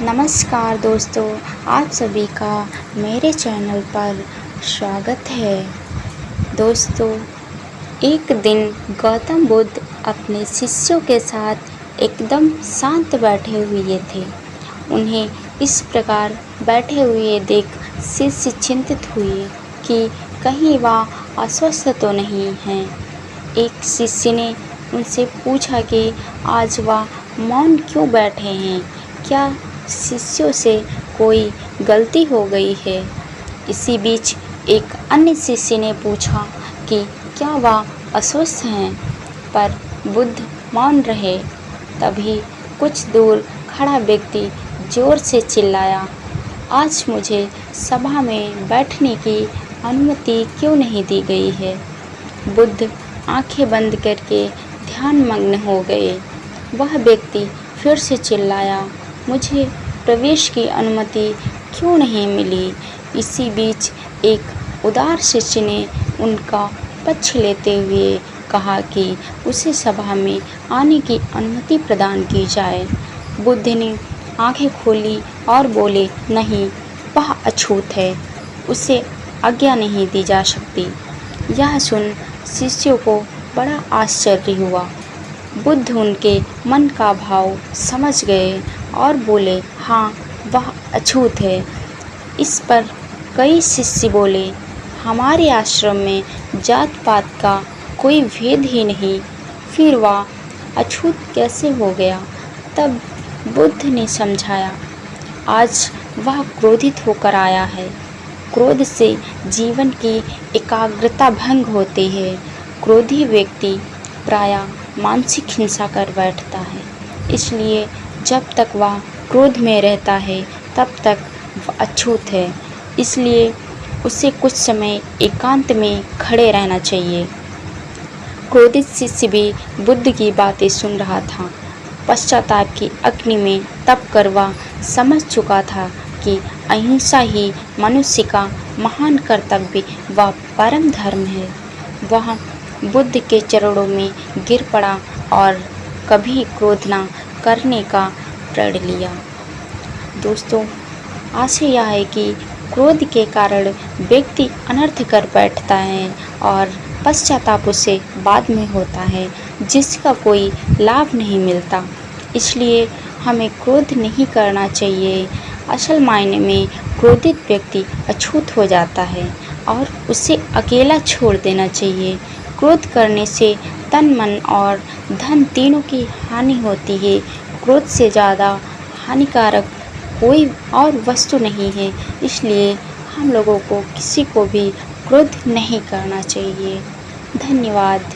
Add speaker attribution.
Speaker 1: नमस्कार दोस्तों, आप सभी का मेरे चैनल पर स्वागत है। दोस्तों, एक दिन गौतम बुद्ध अपने शिष्यों के साथ एकदम शांत बैठे हुए थे। उन्हें इस प्रकार बैठे हुए देख शिष्य चिंतित हुए कि कहीं वह अस्वस्थ तो नहीं हैं। एक शिष्य ने उनसे पूछा कि आज वह मौन क्यों बैठे हैं, क्या शिष्यों से कोई गलती हो गई है। इसी बीच एक अन्य शिष्य ने पूछा कि क्या वह अस्वस्थ हैं, पर बुद्ध मौन रहे। तभी कुछ दूर खड़ा व्यक्ति जोर से चिल्लाया, आज मुझे सभा में बैठने की अनुमति क्यों नहीं दी गई है। बुद्ध आंखें बंद करके ध्यानमग्न हो गए। वह व्यक्ति फिर से चिल्लाया, मुझे प्रवेश की अनुमति क्यों नहीं मिली। इसी बीच एक उदार शिष्य ने उनका पक्ष लेते हुए कहा कि उसे सभा में आने की अनुमति प्रदान की जाए। बुद्ध ने आंखें खोली और बोले, नहीं, वह अछूत है, उसे आज्ञा नहीं दी जा सकती। यह सुन शिष्यों को बड़ा आश्चर्य हुआ। बुद्ध उनके मन का भाव समझ गए और बोले, हाँ, वह अछूत है। इस पर कई शिष्य बोले, हमारे आश्रम में जात पात का कोई भेद ही नहीं, फिर वह अछूत कैसे हो गया। तब बुद्ध ने समझाया, आज वह क्रोधित होकर आया है। क्रोध से जीवन की एकाग्रता भंग होती है। क्रोधी व्यक्ति प्रायः मानसिक हिंसा कर बैठता है। इसलिए जब तक वह क्रोध में रहता है तब तक वह अछूत है। इसलिए उसे कुछ समय एकांत में खड़े रहना चाहिए। क्रोधित शिष्य भी बुद्ध की बातें सुन रहा था। पश्चाताप की अग्नि में तप कर वह समझ चुका था कि अहिंसा ही मनुष्य का महान कर्तव्य व परम धर्म है। वह बुद्ध के चरणों में गिर पड़ा और कभी क्रोध न करने का प्रण लिया। दोस्तों, आशा यह है कि क्रोध के कारण व्यक्ति अनर्थ कर बैठता है और पश्चाताप उसे बाद में होता है, जिसका कोई लाभ नहीं मिलता। इसलिए हमें क्रोध नहीं करना चाहिए। असल मायने में क्रोधित व्यक्ति अछूत हो जाता है और उसे अकेला छोड़ देना चाहिए। क्रोध करने से तन, मन और धन तीनों की हानि होती है। क्रोध से ज़्यादा हानिकारक कोई और वस्तु नहीं है। इसलिए हम लोगों को किसी को भी क्रोध नहीं करना चाहिए। धन्यवाद।